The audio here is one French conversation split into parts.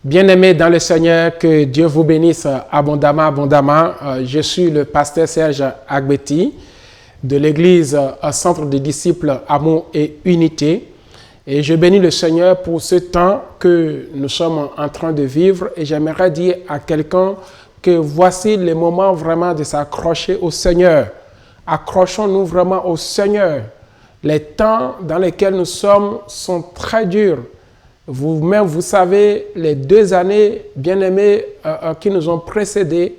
Bien-aimés dans le Seigneur, que Dieu vous bénisse abondamment, abondamment. Je suis le pasteur Serge Agbeti de l'église Centre des disciples Amour et Unité. Et je bénis le Seigneur pour ce temps que nous sommes en train de vivre. Et j'aimerais dire à quelqu'un que voici le moment vraiment de s'accrocher au Seigneur. Accrochons-nous vraiment au Seigneur. Les temps dans lesquels nous sommes sont très durs. Vous-même, vous savez, les 2 années bien-aimées qui nous ont précédés,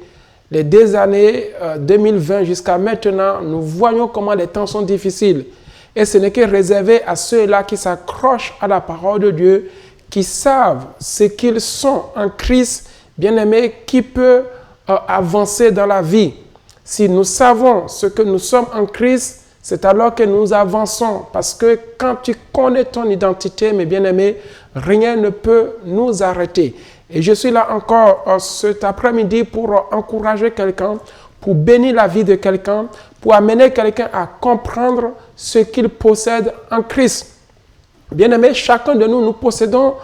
les 2 années 2020 jusqu'à maintenant, nous voyons comment les temps sont difficiles. Et ce n'est que réservé à ceux-là qui s'accrochent à la parole de Dieu, qui savent ce qu'ils sont en Christ, bien-aimés, qui peut avancer dans la vie. Si nous savons ce que nous sommes en Christ, c'est alors que nous avançons. Parce que quand tu connais ton identité, mes bien-aimés, rien ne peut nous arrêter. Et je suis là encore cet après-midi pour encourager quelqu'un, pour bénir la vie de quelqu'un, pour amener quelqu'un à comprendre ce qu'il possède en Christ. Bien-aimés, chacun de nous, nous possédons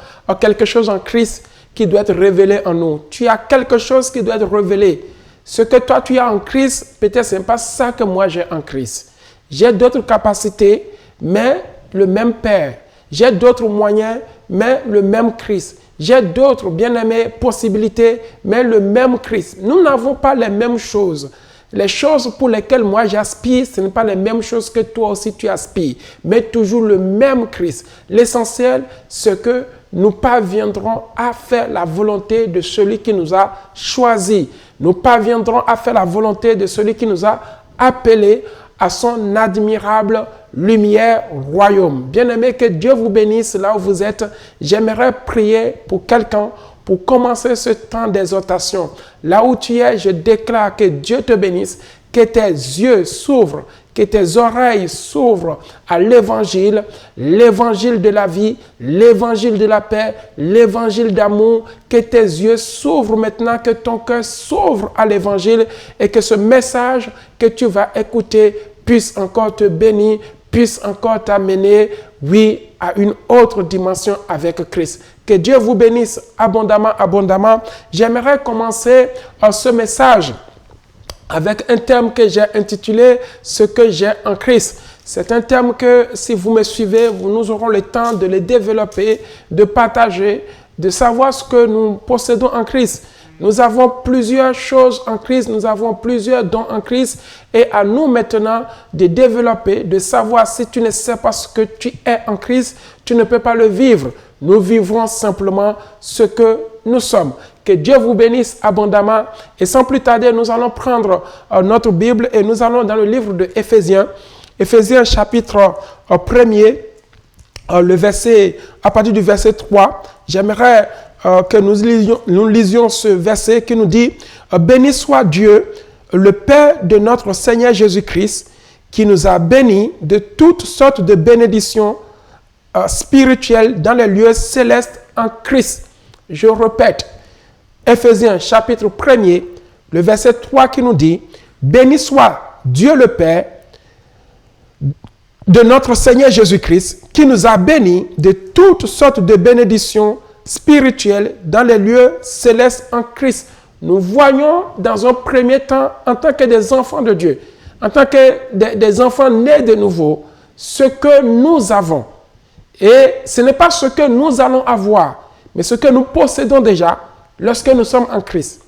quelque chose en Christ qui doit être révélé en nous. Tu as quelque chose qui doit être révélé. Ce que toi, tu as en Christ, peut-être ce n'est pas ça que moi j'ai en Christ. J'ai d'autres capacités, mais le même Père. J'ai d'autres moyens, mais le même Christ. J'ai d'autres, bien-aimés, possibilités, mais le même Christ. Nous n'avons pas les mêmes choses. Les choses pour lesquelles moi j'aspire, ce n'est pas les mêmes choses que toi aussi tu aspires, mais toujours le même Christ. L'essentiel, c'est que nous parviendrons à faire la volonté de celui qui nous a choisis. Nous parviendrons à faire la volonté de celui qui nous a appelés à son admirable lumière royaume. Bien-aimé, que Dieu vous bénisse là où vous êtes. J'aimerais prier pour quelqu'un pour commencer ce temps d'exhortation. Là où tu es, je déclare que Dieu te bénisse, que tes yeux s'ouvrent, que tes oreilles s'ouvrent à l'évangile, l'évangile de la vie, l'évangile de la paix, l'évangile d'amour, que tes yeux s'ouvrent maintenant, que ton cœur s'ouvre à l'évangile et que ce message que tu vas écouter puisse encore te bénir, puisse encore t'amener, oui, à une autre dimension avec Christ. Que Dieu vous bénisse abondamment, abondamment. J'aimerais commencer ce message avec un thème que j'ai intitulé « Ce que j'ai en Christ ». C'est un thème que, si vous me suivez, nous aurons le temps de le développer, de partager, de savoir ce que nous possédons en Christ. Nous avons plusieurs choses en Christ, nous avons plusieurs dons en Christ et à nous maintenant de développer, de savoir si tu ne sais pas ce que tu es en Christ, tu ne peux pas le vivre. Nous vivrons simplement ce que nous sommes. Que Dieu vous bénisse abondamment et sans plus tarder, nous allons prendre notre Bible et nous allons dans le livre de Éphésiens, Éphésiens chapitre 1er, à partir du verset 3, j'aimerais que nous lisions ce verset qui nous dit « Béni soit Dieu, le Père de notre Seigneur Jésus-Christ, qui nous a bénis de toutes sortes de bénédictions spirituelles dans les lieux célestes en Christ. » Je répète, Éphésiens chapitre 1er, le verset 3 qui nous dit « Béni soit Dieu le Père de notre Seigneur Jésus-Christ, qui nous a bénis de toutes sortes de bénédictions spirituelles dans les lieux célestes en Christ. » Nous voyons dans un premier temps, en tant que des enfants de Dieu, en tant que des enfants nés de nouveau, ce que nous avons. Et ce n'est pas ce que nous allons avoir, mais ce que nous possédons déjà lorsque nous sommes en Christ.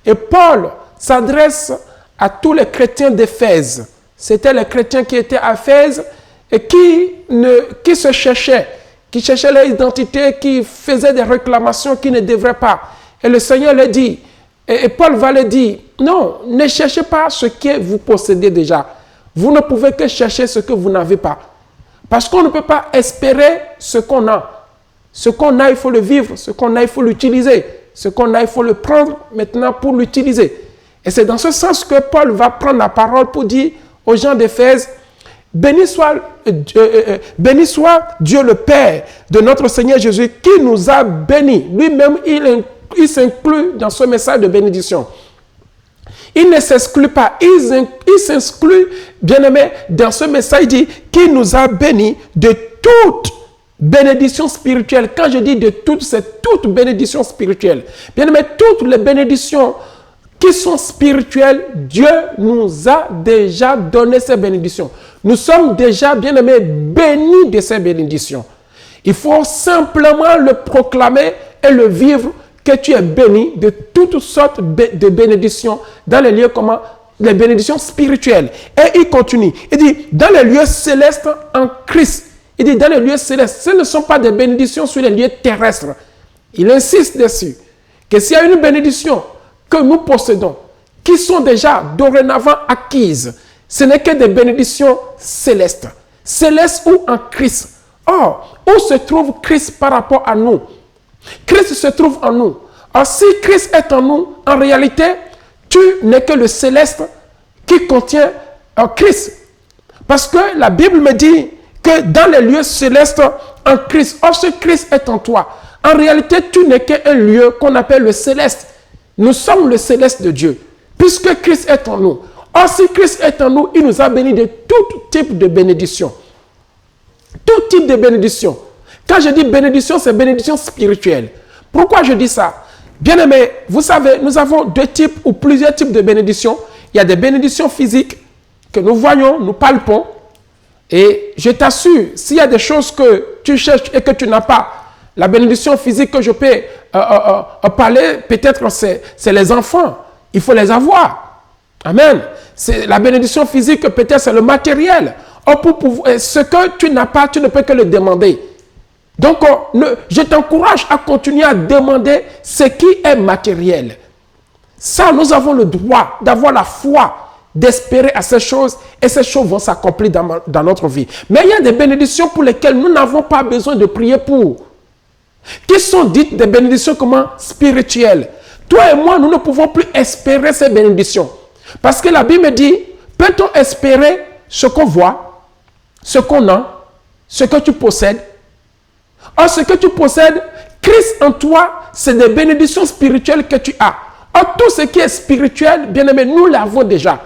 Et Paul s'adresse à tous les chrétiens d'Éphèse. C'était les chrétiens qui étaient à Éphèse et qui se cherchaient, qui cherchaient leur identité, qui faisaient des réclamations qui ne devraient pas. Et le Seigneur leur dit, et Paul va leur dire, non, ne cherchez pas ce que vous possédez déjà. Vous ne pouvez que chercher ce que vous n'avez pas. Parce qu'on ne peut pas espérer ce qu'on a. Ce qu'on a, il faut le vivre. Ce qu'on a, il faut l'utiliser. Ce qu'on a, il faut le prendre maintenant pour l'utiliser. Et c'est dans ce sens que Paul va prendre la parole pour dire aux gens d'Éphèse, béni soit Dieu le Père de notre Seigneur Jésus qui nous a bénis. Lui-même, il s'inclut dans ce message de bénédiction. Il ne s'exclut pas, il s'inclut, bien-aimé, dans ce message, il dit, qui nous a bénis de toutes bénédictions spirituelles. Quand je dis de toutes, c'est toutes bénédictions spirituelles. Bien aimé, toutes les bénédictions qui sont spirituelles, Dieu nous a déjà donné ces bénédictions. Nous sommes déjà, bien aimés, bénis de ces bénédictions. Il faut simplement le proclamer et le vivre, que tu es béni de toutes sortes de bénédictions dans les lieux comment? Les bénédictions spirituelles. Et il continue. Il dit, dans les lieux célestes en Christ. Il dit, dans les lieux célestes, ce ne sont pas des bénédictions sur les lieux terrestres. Il insiste dessus. Que s'il y a une bénédiction que nous possédons, qui sont déjà dorénavant acquises, ce n'est que des bénédictions célestes. Célestes ou en Christ. Or, où se trouve Christ par rapport à nous? Christ se trouve en nous. Or, si Christ est en nous, en réalité, tu n'es que le céleste qui contient Christ. Parce que la Bible me dit que dans les lieux célestes en Christ, or ce Christ est en toi. En réalité, tu n'es qu'un lieu qu'on appelle le céleste. Nous sommes le céleste de Dieu, puisque Christ est en nous. Or, si Christ est en nous, il nous a bénis de tout type de bénédiction. Tout type de bénédiction. Quand je dis bénédiction, c'est bénédiction spirituelle. Pourquoi je dis ça? Bien aimé, vous savez, nous avons deux types ou plusieurs types de bénédictions. Il y a des bénédictions physiques que nous voyons, nous palpons. Et je t'assure, s'il y a des choses que tu cherches et que tu n'as pas, la bénédiction physique que je peux parler, peut-être c'est les enfants. Il faut les avoir. Amen. C'est la bénédiction physique, peut-être c'est le matériel. Or, ce que tu n'as pas, tu ne peux que le demander. Donc, je t'encourage à continuer à demander ce qui est matériel. Ça, nous avons le droit d'avoir la foi, d'espérer à ces choses, et ces choses vont s'accomplir dans notre vie. Mais il y a des bénédictions pour lesquelles nous n'avons pas besoin de prier pour. Qui sont dites des bénédictions comment? Spirituelles. Toi et moi, nous ne pouvons plus espérer ces bénédictions. Parce que la Bible dit, peut-on espérer ce qu'on voit, ce qu'on a, ce que tu possèdes? Or, ce que tu possèdes, Christ en toi, c'est des bénédictions spirituelles que tu as. Or, tout ce qui est spirituel, bien aimé, nous l'avons déjà.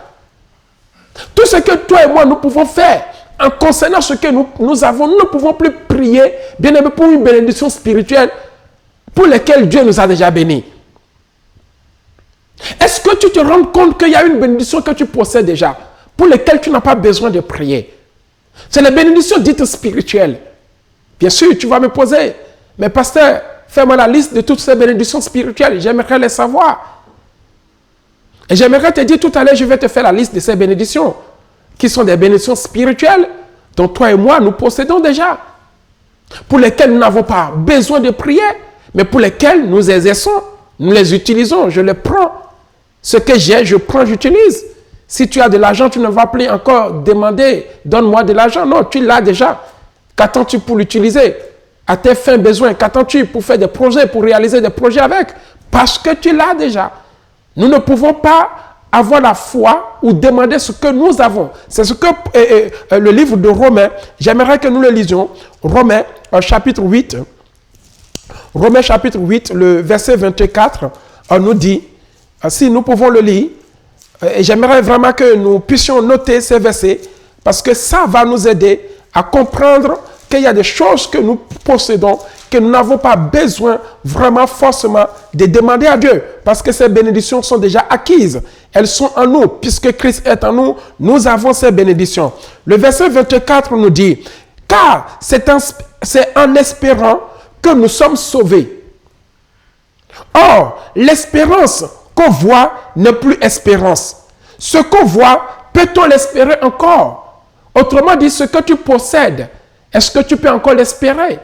Tout ce que toi et moi, nous pouvons faire en concernant ce que nous avons, nous ne pouvons plus prier, bien aimé, pour une bénédiction spirituelle pour laquelle Dieu nous a déjà bénis. Est-ce que tu te rends compte qu'il y a une bénédiction que tu possèdes déjà, pour laquelle tu n'as pas besoin de prier? C'est les bénédictions dites spirituelles. Bien sûr, tu vas me poser, mais pasteur, fais-moi la liste de toutes ces bénédictions spirituelles. J'aimerais les savoir. Et j'aimerais te dire tout à l'heure, je vais te faire la liste de ces bénédictions, qui sont des bénédictions spirituelles, dont toi et moi, nous possédons déjà, pour lesquelles nous n'avons pas besoin de prier, mais pour lesquelles nous exerçons, nous les utilisons, je les prends. Ce que j'ai, je prends, j'utilise. Si tu as de l'argent, tu ne vas plus encore demander, donne-moi de l'argent. Non, tu l'as déjà. Qu'attends-tu pour l'utiliser? À tes fins besoins, qu'attends-tu pour faire des projets, pour réaliser des projets avec? Parce que tu l'as déjà. Nous ne pouvons pas avoir la foi ou demander ce que nous avons. C'est ce que le livre de Romains, j'aimerais que nous le lisions. Romains, chapitre 8. Romains, chapitre 8, le verset 24, nous dit, si nous pouvons le lire, et j'aimerais vraiment que nous puissions noter ces versets, parce que ça va nous aider à comprendre qu'il y a des choses que nous possédons, que nous n'avons pas besoin vraiment forcément de demander à Dieu, parce que ces bénédictions sont déjà acquises. Elles sont en nous, puisque Christ est en nous, nous avons ces bénédictions. Le verset 24 nous dit, « Car c'est en espérant que nous sommes sauvés. Or, l'espérance qu'on voit n'est plus espérance. Ce qu'on voit, peut-on l'espérer encore? Autrement dit, ce que tu possèdes, est-ce que tu peux encore l'espérer?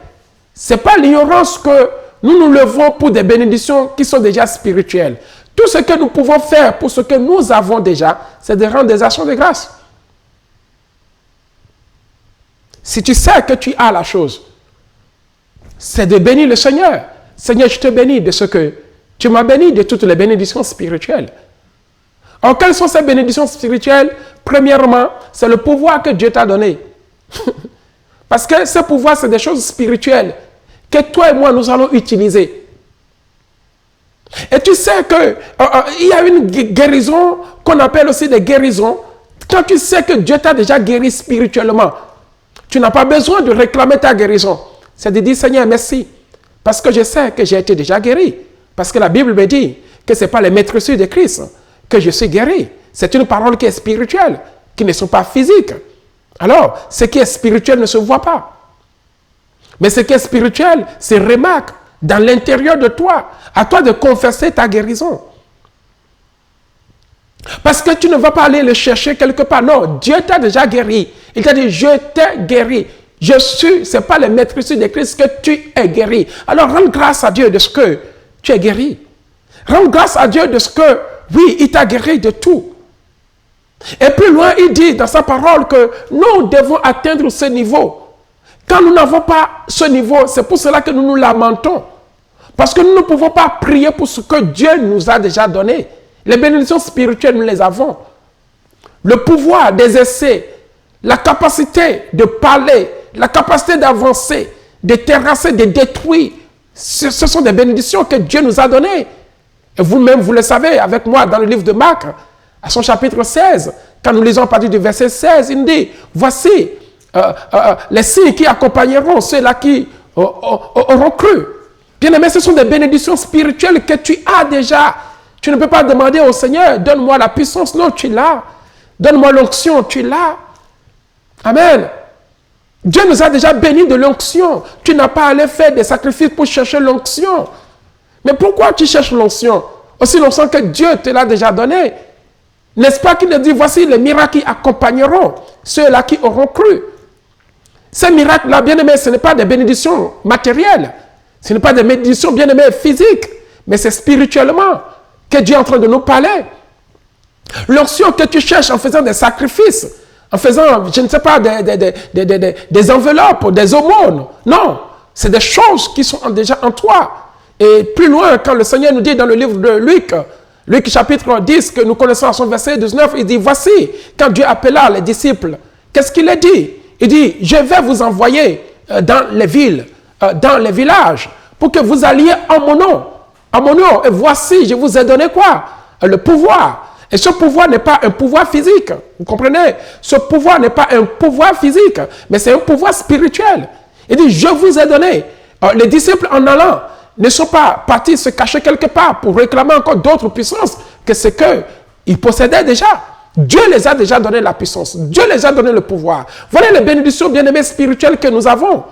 Ce n'est pas l'ignorance que nous levons pour des bénédictions qui sont déjà spirituelles. Tout ce que nous pouvons faire pour ce que nous avons déjà, c'est de rendre des actions de grâce. Si tu sais que tu as la chose, c'est de bénir le Seigneur. Seigneur, je te bénis de ce que tu m'as béni, de toutes les bénédictions spirituelles. Alors, quelles sont ces bénédictions spirituelles? Premièrement, c'est le pouvoir que Dieu t'a donné. Parce que ce pouvoir, c'est des choses spirituelles que toi et moi, nous allons utiliser. Et tu sais qu'il y a une guérison qu'on appelle aussi des guérisons. Quand tu sais que Dieu t'a déjà guéri spirituellement, tu n'as pas besoin de réclamer ta guérison. c'est de dire, Seigneur, merci. Parce que je sais que j'ai été déjà guéri. Parce que la Bible me dit que ce n'est pas les maîtresses de Christ que je suis guéri. C'est une parole qui est spirituelle, qui ne sont pas physiques. Alors, ce qui est spirituel ne se voit pas. Mais ce qui est spirituel se remarque dans l'intérieur de toi. À toi de confesser ta guérison. Parce que tu ne vas pas aller le chercher quelque part. Non, Dieu t'a déjà guéri. Il t'a dit, je t'ai guéri. Ce n'est pas les maîtresses de Christ que tu es guéri. Alors, rends grâce à Dieu de ce que tu es guéri. Rends grâce à Dieu de ce que, oui, il t'a guéri de tout. Et plus loin, il dit dans sa parole que nous devons atteindre ce niveau. Quand nous n'avons pas ce niveau, c'est pour cela que nous nous lamentons. Parce que nous ne pouvons pas prier pour ce que Dieu nous a déjà donné. Les bénédictions spirituelles, nous les avons. Le pouvoir d'exercer, la capacité de parler, la capacité d'avancer, de terrasser, de détruire, ce sont des bénédictions que Dieu nous a données. Et vous-même, vous le savez, avec moi, dans le livre de Marc, à son chapitre 16, quand nous lisons à partir du verset 16, il dit, voici les signes qui accompagneront ceux-là qui auront cru. Bien-aimé, ce sont des bénédictions spirituelles que tu as déjà. Tu ne peux pas demander au Seigneur, donne-moi la puissance. Non, tu l'as. Donne-moi l'onction, tu l'as. Amen. Dieu nous a déjà bénis de l'onction. Tu n'as pas à aller faire des sacrifices pour chercher l'onction. Mais pourquoi tu cherches l'onction? Aussi l'onction que Dieu te l'a déjà donnée. N'est-ce pas qu'il nous dit, voici les miracles qui accompagneront ceux-là qui auront cru. Ces miracles-là, bien-aimés, ce n'est pas des bénédictions matérielles. Ce n'est pas des bénédictions, bien-aimés, physiques. Mais c'est spirituellement que Dieu est en train de nous parler. L'onction que tu cherches en faisant des sacrifices, en faisant, je ne sais pas, des enveloppes, des aumônes. Non, c'est des choses qui sont déjà en toi. Et plus loin, quand le Seigneur nous dit dans le livre de Luc chapitre 10, que nous connaissons à son verset 19, il dit, voici, quand Dieu appela les disciples, qu'est-ce qu'il a dit? Il dit, je vais vous envoyer dans les villes, dans les villages, pour que vous alliez en mon nom. En mon nom. Et voici, je vous ai donné quoi? Le pouvoir. Et ce pouvoir n'est pas un pouvoir physique. Vous comprenez? Ce pouvoir n'est pas un pouvoir physique, mais c'est un pouvoir spirituel. Il dit, je vous ai donné. Les disciples en allant ne sont pas partis se cacher quelque part pour réclamer encore d'autres puissances que ce qu'ils possédaient déjà. Dieu les a déjà donné la puissance. Dieu les a donné le pouvoir. Voilà les bénédictions bien-aimées spirituelles que nous avons.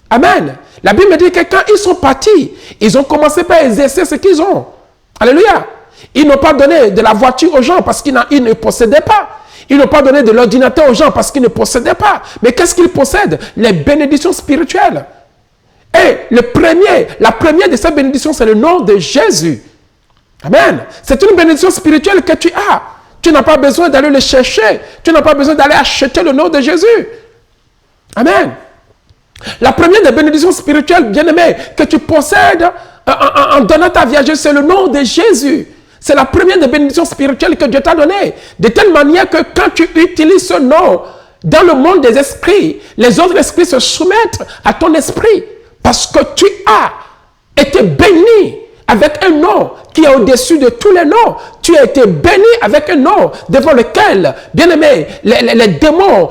Amen. La Bible dit que quand ils sont partis, ils ont commencé par exercer ce qu'ils ont. Alléluia. Ils n'ont pas donné de la voiture aux gens parce qu'ils ne possédaient pas. Ils n'ont pas donné de l'ordinateur aux gens parce qu'ils ne possédaient pas. Mais qu'est-ce qu'ils possèdent? Les bénédictions spirituelles. Et la première de ces bénédictions, c'est le nom de Jésus. Amen. C'est une bénédiction spirituelle que tu as. Tu n'as pas besoin d'aller le chercher. Tu n'as pas besoin d'aller acheter le nom de Jésus. Amen. La première des bénédictions spirituelles, bien-aimées, que tu possèdes en donnant ta vie à Jésus, c'est le nom de Jésus. C'est la première des bénédictions spirituelles que Dieu t'a donnée. De telle manière que quand tu utilises ce nom dans le monde des esprits, les autres esprits se soumettent à ton esprit. Parce que tu as été béni avec un nom qui est au-dessus de tous les noms. Tu as été béni avec un nom devant lequel, bien-aimé, les démons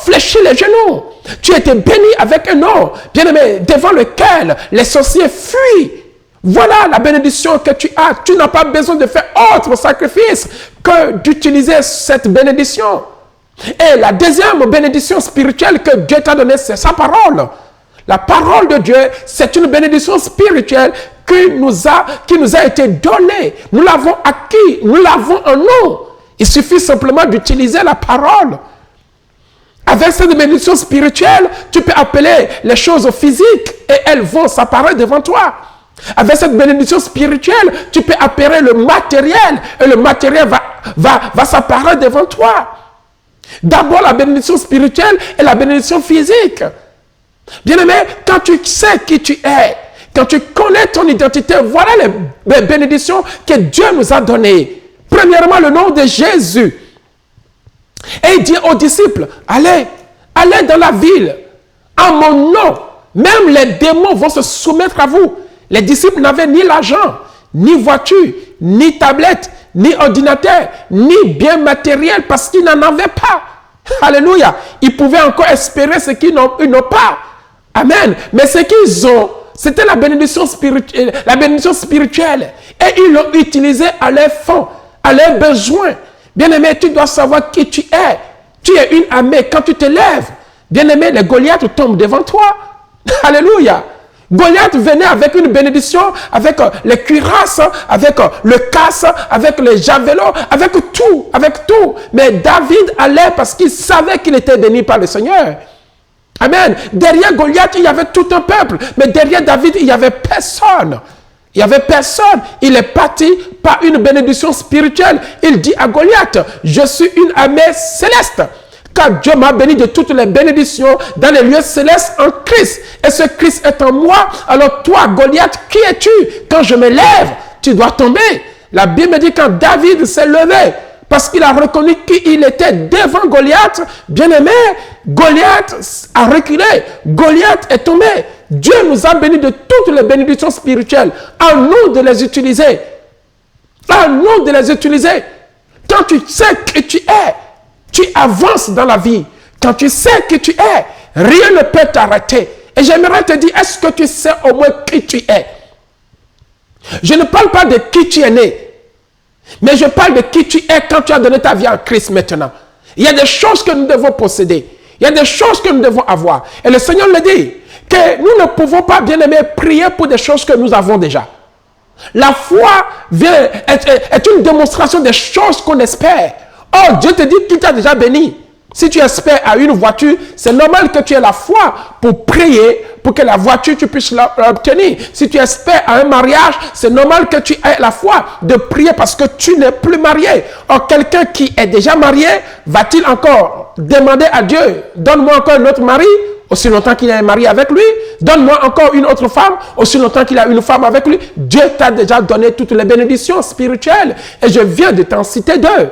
fléchissent les genoux. Tu as été béni avec un nom, bien-aimé, devant lequel les sorciers fuient. Voilà la bénédiction que tu as. Tu n'as pas besoin de faire autre sacrifice que d'utiliser cette bénédiction. Et la deuxième bénédiction spirituelle que Dieu t'a donnée, c'est sa parole. La parole de Dieu, c'est une bénédiction spirituelle qui nous a été donnée. Nous l'avons acquis, nous l'avons en nous. Il suffit simplement d'utiliser la parole. Avec cette bénédiction spirituelle, tu peux appeler les choses physiques et elles vont s'apparaître devant toi. Avec cette bénédiction spirituelle, tu peux appeler le matériel et le matériel va s'apparaître devant toi. D'abord la bénédiction spirituelle et la bénédiction physique. Bien-aimé, quand tu sais qui tu es, quand tu connais ton identité, voilà les bénédictions que Dieu nous a données. Premièrement, le nom de Jésus. Et il dit aux disciples, allez dans la ville, en mon nom. Même les démons vont se soumettre à vous. Les disciples n'avaient ni l'argent, ni voiture, ni tablette, ni ordinateur, ni bien matériel parce qu'ils n'en avaient pas. Alléluia. Ils pouvaient encore espérer ce qu'ils n'ont pas. Amen. Mais ce qu'ils ont, c'était la bénédiction spirituelle. Et ils l'ont utilisée à leurs fins, à leurs besoins. Bien-aimé, tu dois savoir qui tu es. Tu es une armée. Quand tu te lèves, bien-aimé, les Goliaths tombent devant toi. Alléluia. Goliath venait avec une bénédiction, avec les cuirasses, avec le casse, avec les javelots, avec tout. Mais David allait parce qu'il savait qu'il était béni par le Seigneur. Amen. Derrière Goliath, il y avait tout un peuple. Mais derrière David, il n'y avait personne. Il n'y avait personne. Il est parti par une bénédiction spirituelle. Il dit à Goliath, je suis une armée céleste. Car Dieu m'a béni de toutes les bénédictions dans les lieux célestes en Christ. Et ce Christ est en moi. Alors toi, Goliath, qui es-tu? Quand je me lève, tu dois tomber. La Bible me dit quand David s'est levé, parce qu'il a reconnu qu'il était devant Goliath, bien-aimé, Goliath a reculé. Goliath est tombé. Dieu nous a bénis de toutes les bénédictions spirituelles. À nous de les utiliser. À nous de les utiliser. Quand tu sais qui tu es, tu avances dans la vie. Quand tu sais qui tu es, rien ne peut t'arrêter. Et j'aimerais te dire, est-ce que tu sais au moins qui tu es? Je ne parle pas de qui tu es né, mais je parle de qui tu es quand tu as donné ta vie à Christ maintenant. Il y a des choses que nous devons posséder. Il y a des choses que nous devons avoir. Et le Seigneur le dit, que nous ne pouvons pas, bien aimé, prier pour des choses que nous avons déjà. La foi est une démonstration des choses qu'on espère. Oh, Dieu te dit qu'il t'a déjà béni. Si tu espères à une voiture, c'est normal que tu aies la foi pour prier pour que la voiture, tu puisses l'obtenir. Si tu espères à un mariage, c'est normal que tu aies la foi de prier parce que tu n'es plus marié. Or, quelqu'un qui est déjà marié, va-t-il encore demander à Dieu, donne-moi encore un autre mari, aussi longtemps qu'il est marié avec lui, donne-moi encore une autre femme, aussi longtemps qu'il a une femme avec lui. Dieu t'a déjà donné toutes les bénédictions spirituelles et je viens de t'en citer deux.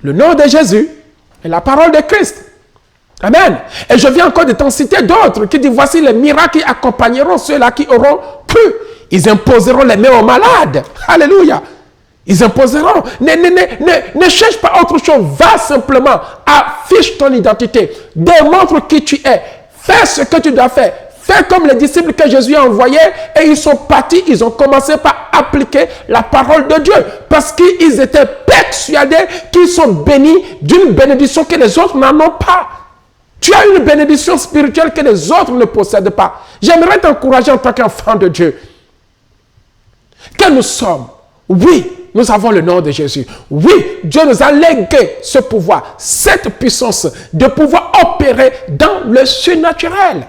Le nom de Jésus et la parole de Christ. Amen. Et je viens encore de t'en citer d'autres qui disent, voici les miracles qui accompagneront ceux-là qui auront cru. Ils imposeront les mains aux malades. Alléluia. Ils imposeront. Ne cherche pas autre chose. Va simplement. Affiche ton identité. Démontre qui tu es. Fais ce que tu dois faire. Fais comme les disciples que Jésus a envoyés et ils sont partis, ils ont commencé par appliquer la parole de Dieu parce qu'ils étaient persuadés qu'ils sont bénis d'une bénédiction que les autres n'en ont pas. Tu as une bénédiction spirituelle que les autres ne possèdent pas. J'aimerais t'encourager en tant qu'enfant de Dieu. Que nous sommes, oui, nous avons le nom de Jésus. Oui, Dieu nous a légué ce pouvoir, cette puissance de pouvoir opérer dans le surnaturel.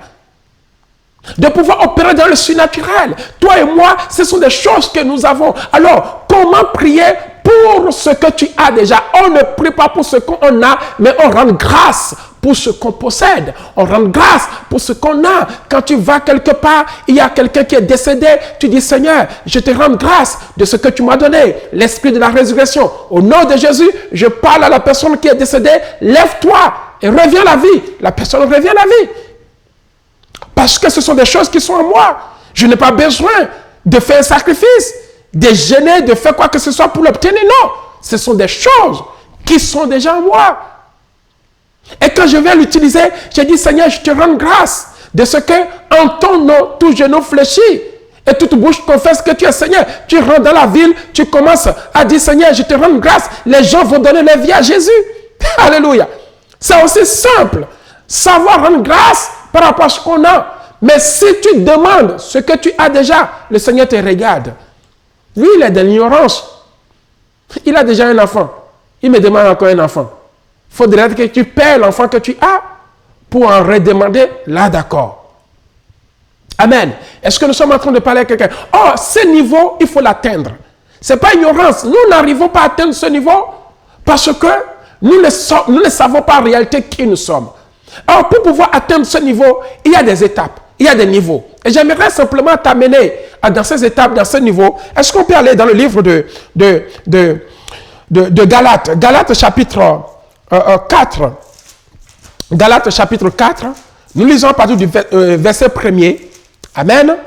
De pouvoir opérer dans le surnaturel. Toi et moi, ce sont des choses que nous avons. Alors, comment prier pour ce que tu as déjà? On ne prie pas pour ce qu'on a, mais on rend grâce pour ce qu'on possède. On rend grâce pour ce qu'on a. Quand tu vas quelque part, il y a quelqu'un qui est décédé, tu dis, Seigneur, je te rends grâce de ce que tu m'as donné, l'esprit de la résurrection. Au nom de Jésus, je parle à la personne qui est décédée, lève-toi et reviens à la vie. La personne revient à la vie. Parce que ce sont des choses qui sont en moi. Je n'ai pas besoin de faire un sacrifice, de gêner, de faire quoi que ce soit pour l'obtenir. Non, ce sont des choses qui sont déjà en moi. Et quand je vais l'utiliser, j'ai dit, Seigneur, je te rends grâce de ce que, en ton nom, tout genou fléchit et toute bouche confesse que tu es Seigneur. Tu rentres dans la ville, tu commences à dire, Seigneur, je te rends grâce. Les gens vont donner leur vie à Jésus. Alléluia. C'est aussi simple. Savoir rendre grâce par rapport à ce qu'on a. Mais si tu demandes ce que tu as déjà, le Seigneur te regarde. Lui, il est de l'ignorance. Il a déjà un enfant. Il me demande encore un enfant. Il faudrait que tu paies l'enfant que tu as pour en redemander. Là, d'accord. Amen. Est-ce que nous sommes en train de parler à quelqu'un? Oh, ce niveau, il faut l'atteindre. Ce n'est pas ignorance. Nous n'arrivons pas à atteindre ce niveau parce que nous ne savons pas en réalité qui nous sommes. Alors, pour pouvoir atteindre ce niveau, il y a des étapes, il y a des niveaux. Et j'aimerais simplement t'amener dans ces étapes, dans ce niveau. Est-ce qu'on peut aller dans le livre de Galates, Galates chapitre 4. Galates chapitre 4, nous lisons à partir du verset 1er. Amen.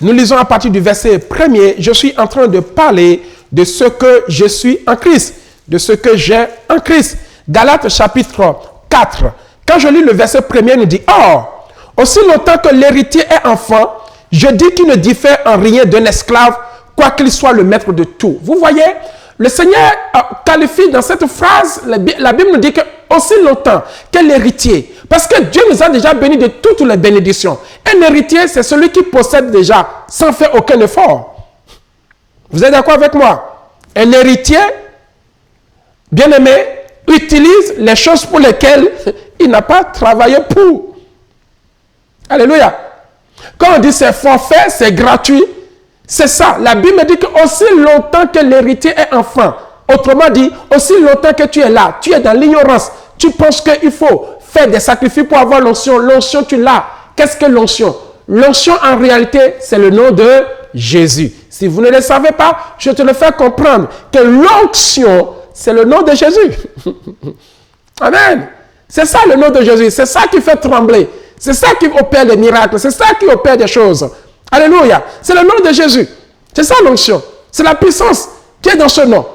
Nous lisons à partir du verset 1er. Je suis en train de parler de ce que je suis en Christ, de ce que j'ai en Christ. Galates chapitre 4. Quand je lis le verset 1er, il nous dit, « Or, Aussi longtemps que l'héritier est enfant, je dis qu'il ne diffère en rien d'un esclave, quoiqu'il soit le maître de tout. Vous voyez, le Seigneur qualifie dans cette phrase, la Bible nous dit que aussi longtemps que l'héritier, parce que Dieu nous a déjà bénis de toutes les bénédictions. Un héritier, c'est celui qui possède déjà sans faire aucun effort. Vous êtes d'accord avec moi? Un héritier, bien aimé, utilise les choses pour lesquelles il n'a pas travaillé pour. Alléluia. Quand on dit c'est forfait, c'est gratuit, c'est ça. La Bible dit que aussi longtemps que l'héritier est enfant, autrement dit, aussi longtemps que tu es là, tu es dans l'ignorance, tu penses qu'il faut faire des sacrifices pour avoir l'onction. L'onction, tu l'as. Qu'est-ce que l'onction? L'onction, en réalité, c'est le nom de Jésus. Si vous ne le savez pas, je te le fais comprendre que l'onction, c'est le nom de Jésus. Amen. C'est ça le nom de Jésus. C'est ça qui fait trembler. C'est ça qui opère des miracles. C'est ça qui opère des choses. Alléluia. C'est le nom de Jésus. C'est ça l'onction. C'est la puissance qui est dans ce nom.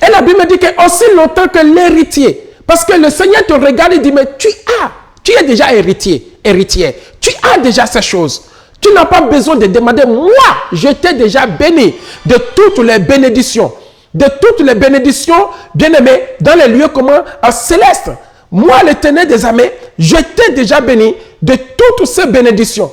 Et la Bible dit que aussi longtemps que l'héritier, parce que le Seigneur te regarde et dit, mais tu es déjà héritière. Tu as déjà ces choses. Tu n'as pas besoin de demander, moi, je t'ai déjà béni de toutes les bénédictions. De toutes les bénédictions, bien-aimés, dans les lieux communs célestes. Moi, l'Éternel des armées, je t'ai déjà béni de toutes ces bénédictions.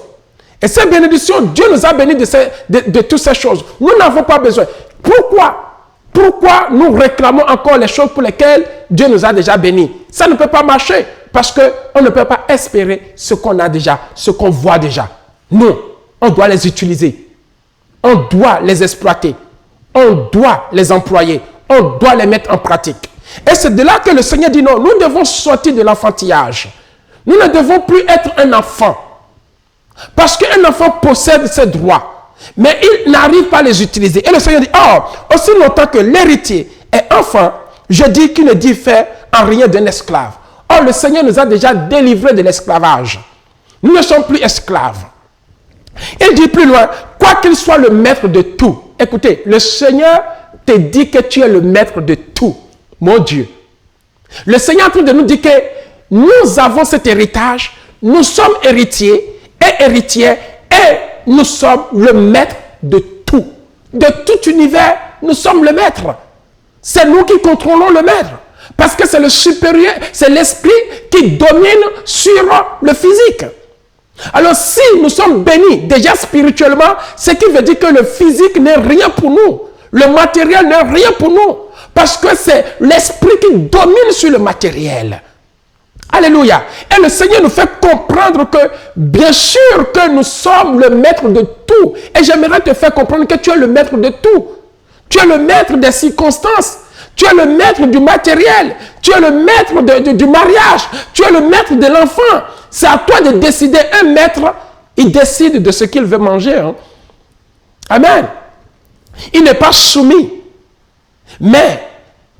Et ces bénédictions, Dieu nous a bénis de toutes ces choses. Nous n'avons pas besoin. Pourquoi nous réclamons encore les choses pour lesquelles Dieu nous a déjà bénis? Ça ne peut pas marcher parce qu'on ne peut pas espérer ce qu'on a déjà, ce qu'on voit déjà. Nous, on doit les utiliser. On doit les exploiter. On doit les employer. On doit les mettre en pratique. Et c'est de là que le Seigneur dit non, nous devons sortir de l'enfantillage. Nous ne devons plus être un enfant. Parce qu'un enfant possède ses droits. Mais il n'arrive pas à les utiliser. Et le Seigneur dit, oh, aussi longtemps que l'héritier est enfant, je dis qu'il ne diffère en rien d'un esclave. Or, le Seigneur nous a déjà délivrés de l'esclavage. Nous ne sommes plus esclaves. Il dit plus loin, quoi qu'il soit le maître de tout. Écoutez, le Seigneur te dit que tu es le maître de tout. Mon Dieu. Le Seigneur est en train de nous dire que nous avons cet héritage, nous sommes héritiers et héritières et nous sommes le maître de tout. De tout univers, nous sommes le maître. C'est nous qui contrôlons le maître. Parce que c'est le supérieur, c'est l'esprit qui domine sur le physique. Alors si nous sommes bénis déjà spirituellement, ce qui veut dire que le physique n'est rien pour nous. Le matériel n'est rien pour nous. Parce que c'est l'esprit qui domine sur le matériel. Alléluia. Et le Seigneur nous fait comprendre que bien sûr que nous sommes le maître de tout. Et j'aimerais te faire comprendre que tu es le maître de tout. Tu es le maître des circonstances. Tu es le maître du matériel. Tu es le maître du mariage. Tu es le maître de l'enfant. C'est à toi de décider. Un maître, il décide de ce qu'il veut manger. Hein. Amen. Il n'est pas soumis. Mais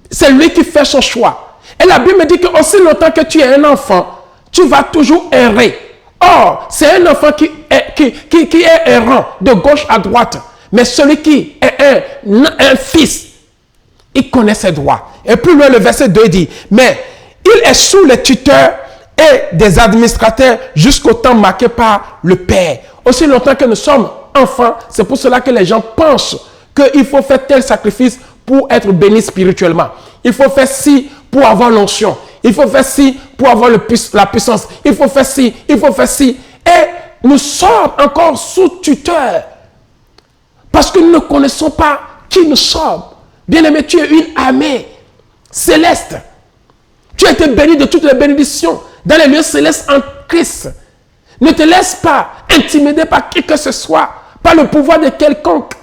c'est lui qui fait son choix. Et la Bible me dit que aussi longtemps que tu es un enfant, tu vas toujours errer. Or, c'est un enfant qui est errant de gauche à droite. Mais celui qui est un fils, il connaît ses droits. Et plus loin, le verset 2 dit, mais il est sous les tuteurs et des administrateurs jusqu'au temps marqué par le Père. Aussi longtemps que nous sommes enfants, c'est pour cela que les gens pensent qu'il faut faire tel sacrifice pour être béni spirituellement. Il faut faire ci pour avoir l'onction. Il faut faire ci pour avoir la puissance. Il faut faire ci, il faut faire ci. Et nous sommes encore sous tuteur. Parce que nous ne connaissons pas qui nous sommes. Bien-aimé, tu es une armée céleste. Tu as été béni de toutes les bénédictions dans les lieux célestes en Christ. Ne te laisse pas intimider par qui que ce soit, par le pouvoir de quelconque.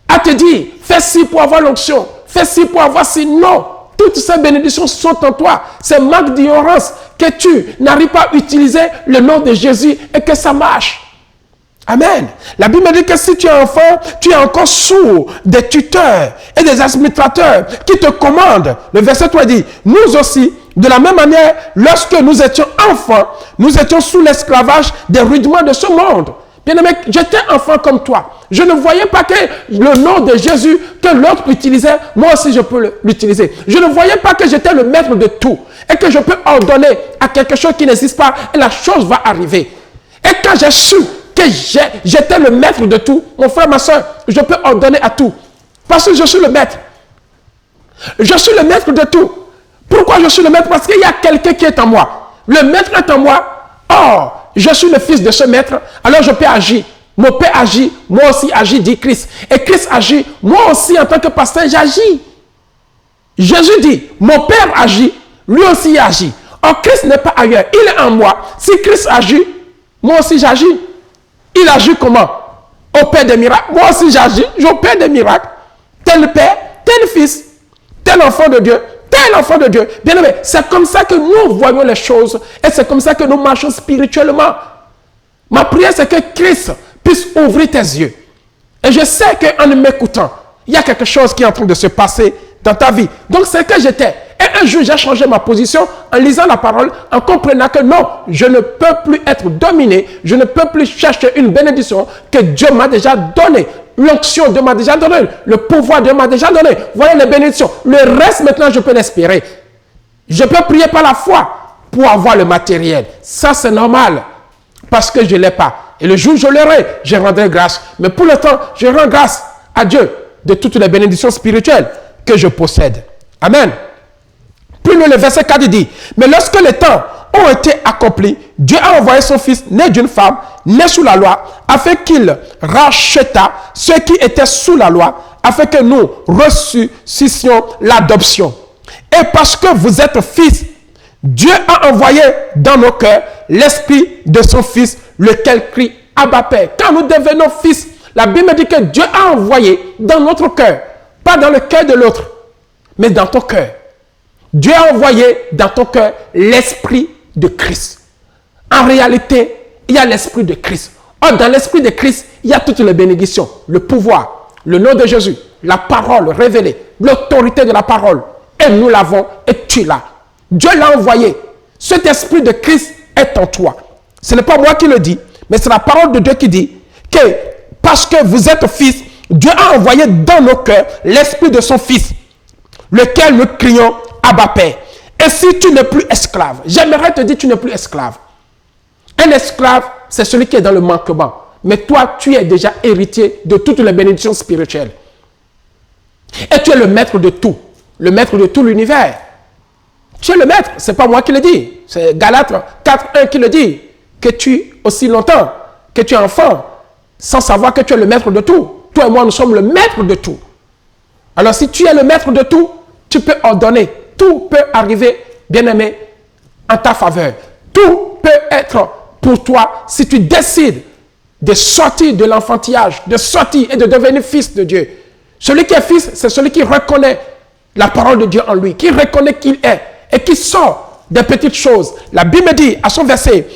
À te dire, fais ci pour avoir l'onction, fais ci pour avoir ci. Non, toutes ces bénédictions sont en toi. C'est manque d'ignorance que tu n'arrives pas à utiliser le nom de Jésus et que ça marche. Amen. La Bible dit que si tu es enfant, tu es encore sous des tuteurs et des administrateurs qui te commandent. Le verset 3 dit, nous aussi, de la même manière, lorsque nous étions enfants, nous étions sous l'esclavage des rudiments de ce monde. Bien-aimé, j'étais enfant comme toi. Je ne voyais pas que le nom de Jésus que l'autre utilisait, moi aussi je peux l'utiliser. Je ne voyais pas que j'étais le maître de tout et que je peux ordonner à quelque chose qui n'existe pas et la chose va arriver. Et quand j'ai su que j'étais le maître de tout, mon frère, ma soeur, je peux ordonner à tout. Parce que je suis le maître. Je suis le maître de tout. Pourquoi je suis le maître? Parce qu'il y a quelqu'un qui est en moi. Le maître est en moi. Or, je suis le fils de ce maître, alors je peux agir. Mon père agit, moi aussi agis, dit Christ. Et Christ agit, moi aussi en tant que pasteur, j'agis. Jésus dit, mon père agit, lui aussi agit. Or, Christ n'est pas ailleurs, il est en moi. Si Christ agit, moi aussi j'agis. Il agit comment? Opère des miracles. Moi aussi j'agis, j'opère des miracles. Tel père, tel fils, tel enfant de Dieu, tel enfant de Dieu. Bien aimé, c'est comme ça que nous voyons les choses et c'est comme ça que nous marchons spirituellement. Ma prière, c'est que Christ puisse ouvrir tes yeux. Et je sais qu'en m'écoutant, il y a quelque chose qui est en train de se passer dans ta vie. Donc, c'est que j'étais. Et un jour, j'ai changé ma position en lisant la parole, en comprenant que non, je ne peux plus être dominé, je ne peux plus chercher une bénédiction que Dieu m'a déjà donnée. L'onction Dieu m'a déjà donné, le pouvoir Dieu m'a déjà donné. Voilà les bénédictions. Le reste, maintenant, je peux l'espérer. Je peux prier par la foi pour avoir le matériel. Ça, c'est normal. Parce que je ne l'ai pas. Et le jour où je l'aurai, je rendrai grâce. Mais pour le temps, je rends grâce à Dieu de toutes les bénédictions spirituelles que je possède. Amen. Puis le verset 4 dit, mais lorsque les temps ont été accomplis, Dieu a envoyé son fils, né d'une femme, né sous la loi, afin qu'il racheta ceux qui étaient sous la loi, afin que nous ressuscitions l'adoption. Et parce que vous êtes fils, Dieu a envoyé dans nos cœurs l'esprit de son fils, lequel crie Abba Père. Quand nous devenons fils, la Bible dit que Dieu a envoyé dans notre cœur, pas dans le cœur de l'autre, mais dans ton cœur. Dieu a envoyé dans ton cœur l'esprit de Christ. En réalité, il y a l'esprit de Christ. Or, dans l'esprit de Christ, il y a toutes les bénédictions, le pouvoir, le nom de Jésus, la parole révélée, l'autorité de la parole. Et nous l'avons et tu l'as. Dieu l'a envoyé. Cet esprit de Christ est en toi. Ce n'est pas moi qui le dis, mais c'est la parole de Dieu qui dit que parce que vous êtes fils, Dieu a envoyé dans nos cœurs l'esprit de son fils, lequel nous crions Abba Père. Et si tu n'es plus esclave, j'aimerais te dire tu n'es plus esclave. Un esclave, c'est celui qui est dans le manquement. Mais toi, tu es déjà héritier de toutes les bénédictions spirituelles. Et tu es le maître de tout. Le maître de tout l'univers. Tu es le maître, ce n'est pas moi qui le dis. C'est Galates 4:1 qui le dit. Que tu, aussi longtemps que tu es enfant, sans savoir que tu es le maître de tout. Toi et moi, nous sommes le maître de tout. Alors si tu es le maître de tout, tu peux ordonner. Tout peut arriver, bien-aimé, en ta faveur. Tout peut être pour toi si tu décides de sortir de l'enfantillage, de sortir et de devenir fils de Dieu. Celui qui est fils, c'est celui qui reconnaît la parole de Dieu en lui, qui reconnaît qu'il est et qui sort des petites choses. La Bible dit à son verset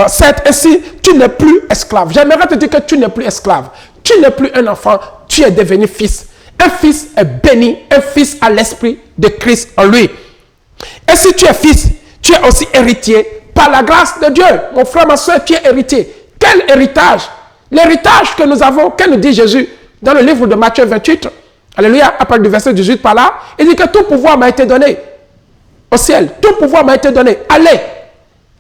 7, ainsi, tu n'es plus esclave. J'aimerais te dire que tu n'es plus esclave. Tu n'es plus un enfant, tu es devenu fils. Un fils est béni, un fils a l'esprit de Christ en lui. Et si tu es fils, tu es aussi héritier par la grâce de Dieu. Mon frère, ma soeur, tu es héritier. Quel héritage? L'héritage que nous avons, que nous dit Jésus dans le livre de Matthieu 28. Alléluia, à partir du verset 18 par là, il dit que tout pouvoir m'a été donné au ciel. Tout pouvoir m'a été donné. Allez,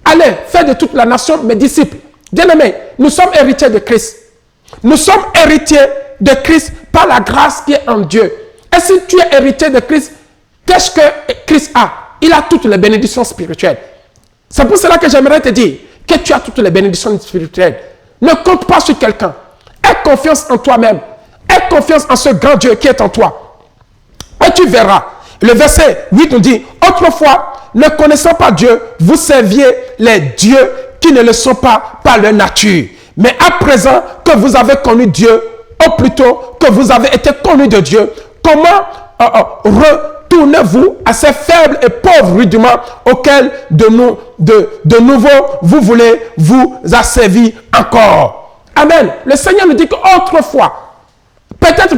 allez, faites de toute la nation mes disciples. Bien-aimés, nous sommes héritiers de Christ. Nous sommes héritiers de Christ par la grâce qui est en Dieu. Et si tu es héritier de Christ, qu'est-ce que Christ a? Il a toutes les bénédictions spirituelles. C'est pour cela que j'aimerais te dire que tu as toutes les bénédictions spirituelles. Ne compte pas sur quelqu'un. Aie confiance en toi-même. Aie confiance en ce grand Dieu qui est en toi. Et tu verras. Le verset 8 nous dit, autrefois, ne connaissant pas Dieu, vous serviez les dieux qui ne le sont pas par leur nature. Mais à présent que vous avez connu Dieu, ou plutôt que vous avez été connu de Dieu, comment retournez-vous à ces faibles et pauvres rudiments auxquels de nouveau vous voulez vous asservir encore? Amen. Le Seigneur nous dit qu'autrefois, peut-être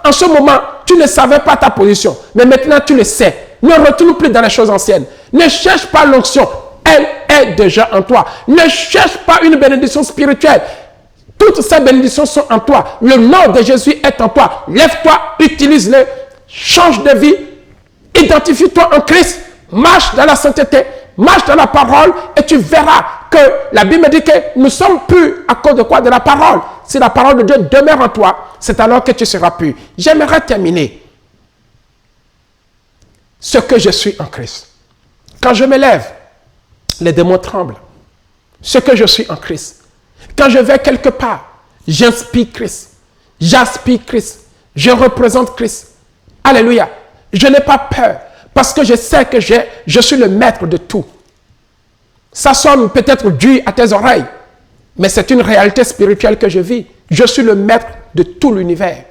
en ce moment, tu ne savais pas ta position, mais maintenant tu le sais. Ne retourne plus dans les choses anciennes. Ne cherche pas l'onction. Elle est déjà en toi. Ne cherche pas une bénédiction spirituelle. Toutes ces bénédictions sont en toi. Le nom de Jésus est en toi. Lève-toi, utilise-le, change de vie, identifie-toi en Christ, marche dans la sainteté, marche dans la parole et tu verras que la Bible dit que nous sommes purs à cause de quoi? De la parole. Si la parole de Dieu demeure en toi, c'est alors que tu seras pur. J'aimerais terminer ce que je suis en Christ. Quand je me lève, les démons tremblent. Ce que je suis en Christ. Quand je vais quelque part, j'inspire Christ. J'aspire Christ. Je représente Christ. Alléluia. Je n'ai pas peur parce que je sais que je suis le maître de tout. Ça sonne peut-être dur à tes oreilles, mais c'est une réalité spirituelle que je vis. Je suis le maître de tout l'univers.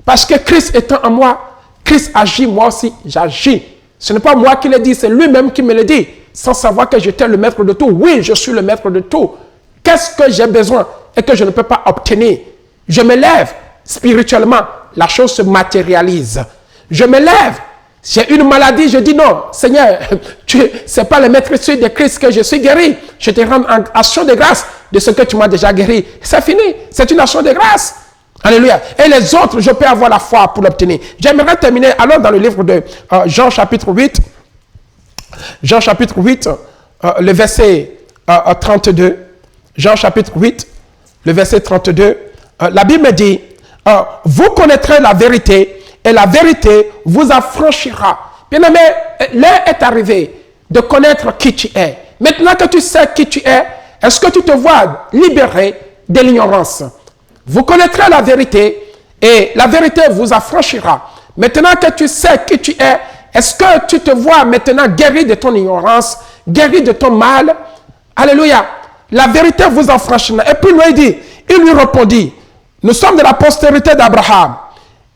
Parce que Christ étant en moi, Christ agit, moi aussi j'agis. Ce n'est pas moi qui le dis, c'est lui-même qui me le dit, sans savoir que j'étais le maître de tout. Oui, je suis le maître de tout. Qu'est-ce que j'ai besoin et que je ne peux pas obtenir? Je me lève spirituellement, la chose se matérialise. Je me lève, j'ai une maladie, je dis non, Seigneur, ce n'est pas le maître de Christ que je suis guéri. Je te rends en action de grâce de ce que tu m'as déjà guéri. C'est fini, c'est une action de grâce. Alléluia. Et les autres, je peux avoir la foi pour l'obtenir. J'aimerais terminer, alors dans le livre de Jean chapitre 8, Jean chapitre 8, le verset 32, Jean chapitre 8, le verset 32, la Bible dit, vous connaîtrez la vérité et la vérité vous affranchira. Bien-aimé, l'heure est arrivée de connaître qui tu es. Maintenant que tu sais qui tu es, est-ce que tu te vois libéré de l'ignorance? Vous connaîtrez la vérité et la vérité vous affranchira. Maintenant que tu sais qui tu es, est-ce que tu te vois maintenant guéri de ton ignorance, guéri de ton mal? Alléluia. La vérité vous affranchira. Et puis il lui répondit, nous sommes de la postérité d'Abraham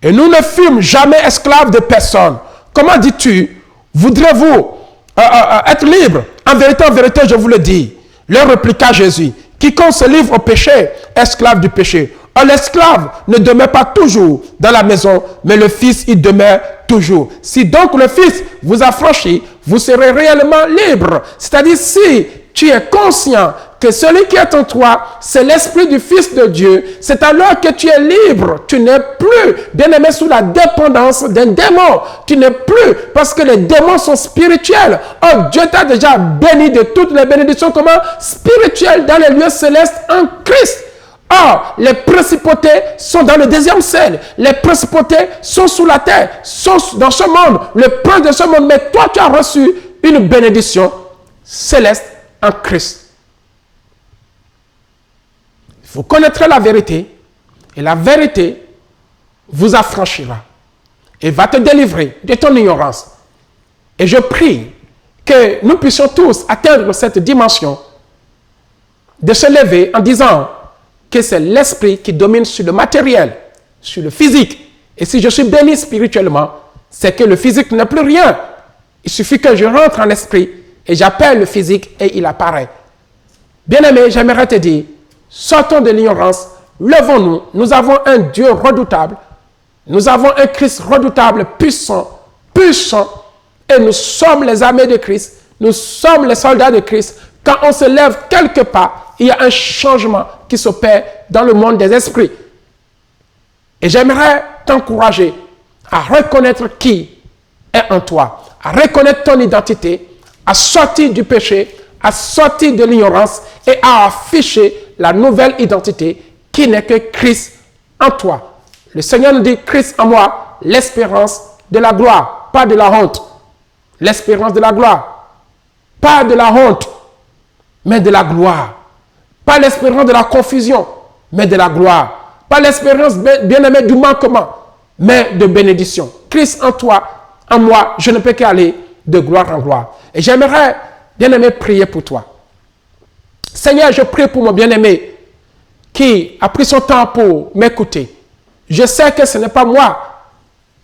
et nous ne fûmes jamais esclaves de personne. Comment dis-tu, voudrez-vous être libre? En vérité, je vous le dis. Leur répliqua Jésus, quiconque se livre au péché est esclave du péché. Or, l'esclave ne demeure pas toujours dans la maison, mais le Fils y demeure toujours. Si donc le Fils vous affranchit, vous serez réellement libre. C'est-à-dire, si tu es conscient que celui qui est en toi, c'est l'Esprit du Fils de Dieu, c'est alors que tu es libre. Tu n'es plus, bien aimé, sous la dépendance d'un démon. Tu n'es plus, parce que les démons sont spirituels. Oh, Dieu t'a déjà béni de toutes les bénédictions, comment? Spirituelles dans les lieux célestes en Christ. Or, les principautés sont dans le deuxième ciel. Les principautés sont sous la terre, sont dans ce monde, le prince de ce monde. Mais toi, tu as reçu une bénédiction céleste en Christ. Vous connaîtrez la vérité et la vérité vous affranchira et va te délivrer de ton ignorance. Et je prie que nous puissions tous atteindre cette dimension de se lever en disant que c'est l'esprit qui domine sur le matériel, sur le physique. Et si je suis béni spirituellement, c'est que le physique n'est plus rien. Il suffit que je rentre en esprit et j'appelle le physique et il apparaît. Bien-aimé, j'aimerais te dire, sortons de l'ignorance, levons-nous. Nous avons un Dieu redoutable. Nous avons un Christ redoutable, puissant, et nous sommes les armées de Christ. Nous sommes les soldats de Christ. Quand on se lève quelque part, il y a un changement qui s'opère dans le monde des esprits. Et j'aimerais t'encourager à reconnaître qui est en toi, à reconnaître ton identité, à sortir du péché, à sortir de l'ignorance et à afficher la nouvelle identité qui n'est que Christ en toi. Le Seigneur nous dit, Christ en moi, l'espérance de la gloire, pas de la honte. L'espérance de la gloire, pas de la honte, mais de la gloire. Pas l'espérance de la confusion, mais de la gloire. Pas l'espérance, bien-aimé, du manquement, mais de bénédiction. Christ en toi, en moi, je ne peux qu'aller de gloire en gloire. Et j'aimerais, bien-aimé, prier pour toi. Seigneur, je prie pour mon bien-aimé qui a pris son temps pour m'écouter. Je sais que ce n'est pas moi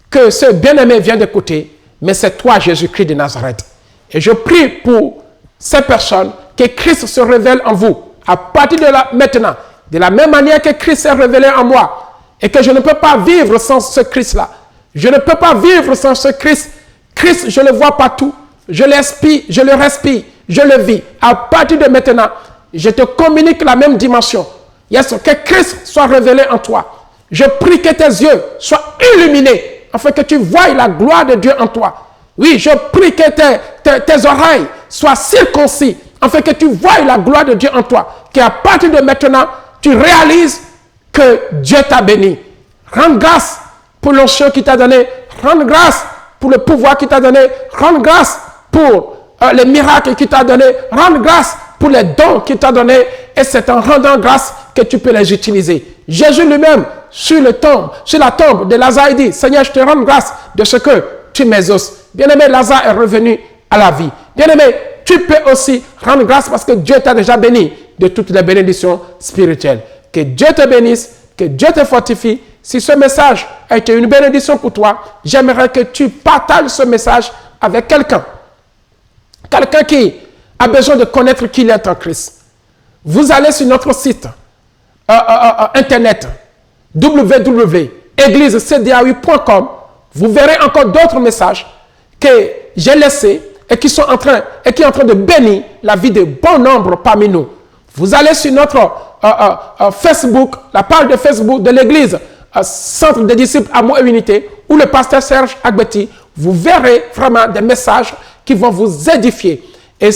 que ce bien-aimé vient d'écouter, mais c'est toi, Jésus-Christ de Nazareth. Et je prie pour ces personnes que Christ se révèle en vous. À partir de là, maintenant, de la même manière que Christ s'est révélé en moi, et que je ne peux pas vivre sans ce Christ-là. Je ne peux pas vivre sans ce Christ. Christ, je le vois partout. Je l'aspire, je le respire, je le vis. À partir de maintenant, je te communique la même dimension. Yes, que Christ soit révélé en toi. Je prie que tes yeux soient illuminés, afin que tu voies la gloire de Dieu en toi. Oui, je prie que tes oreilles soient circoncis, afin que tu voies la gloire de Dieu en toi. Qu'à partir de maintenant, tu réalises que Dieu t'a béni. Rends grâce pour l'onction qu'il t'a donné. Rends grâce pour le pouvoir qu'il t'a donné. Rends grâce pour les miracles qu'il t'a donné. Rends grâce pour les dons qu'il t'a donné. Et c'est en rendant grâce que tu peux les utiliser. Jésus lui-même, sur la tombe de Lazare, il dit, Seigneur, je te rends grâce de ce que tu m'exauces. Bien-aimé, Lazare est revenu à la vie. Bien-aimé, tu peux aussi rendre grâce parce que Dieu t'a déjà béni de toutes les bénédictions spirituelles. Que Dieu te bénisse, que Dieu te fortifie. Si ce message a été une bénédiction pour toi, j'aimerais que tu partages ce message avec quelqu'un. Quelqu'un qui a besoin de connaître qui il est en Christ. Vous allez sur notre site internet www.eglisecdao.com. Vous verrez encore d'autres messages que j'ai laissés et qui sont en train de bénir la vie de bon nombre parmi nous. Vous allez sur notre Facebook, la page de Facebook de l'Église, Centre des disciples Amour et Unité, où le pasteur Serge Agbeti, vous verrez vraiment des messages qui vont vous édifier. Et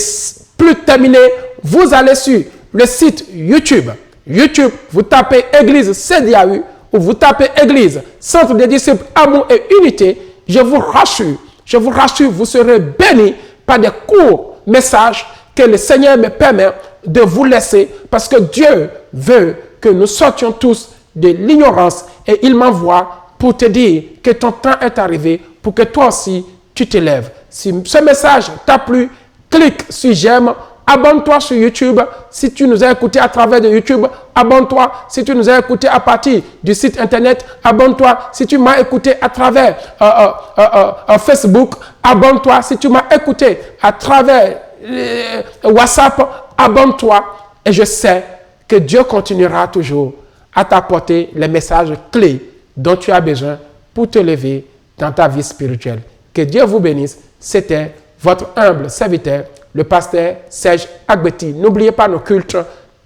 plus terminé, vous allez sur le site YouTube. YouTube, vous tapez Église CDAU ou vous tapez Église Centre des disciples Amour et Unité. Je vous rassure, vous serez bénis par des courts messages que le Seigneur me permet de vous laisser parce que Dieu veut que nous sortions tous de l'ignorance et il m'envoie pour te dire que ton temps est arrivé pour que toi aussi tu t'élèves. Si ce message t'a plu, clique sur j'aime, abonne-toi sur YouTube. Si tu nous as écouté à travers de YouTube, abonne-toi. Si tu nous as écouté à partir du site internet, abonne-toi. Si tu m'as écouté à travers Facebook, abonne-toi. Si tu m'as écouté à travers WhatsApp, abonne-toi. Et je sais que Dieu continuera toujours à t'apporter les messages clés dont tu as besoin pour te lever dans ta vie spirituelle. Que Dieu vous bénisse. C'était votre humble serviteur, le pasteur Serge Agbeti. N'oubliez pas nos cultes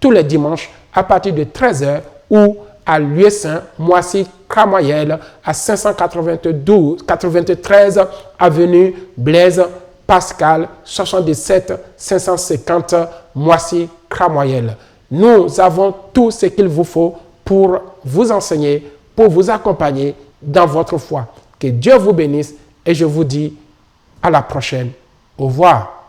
tous les dimanches à partir de 13h ou à Lieu Saint, Moissy, Cramoyel, à 593 avenue Blaise Pascal, 77 550 Moissy, Cramoyel. Nous avons tout ce qu'il vous faut pour vous enseigner, pour vous accompagner dans votre foi. Que Dieu vous bénisse et je vous dis à la prochaine. Au revoir.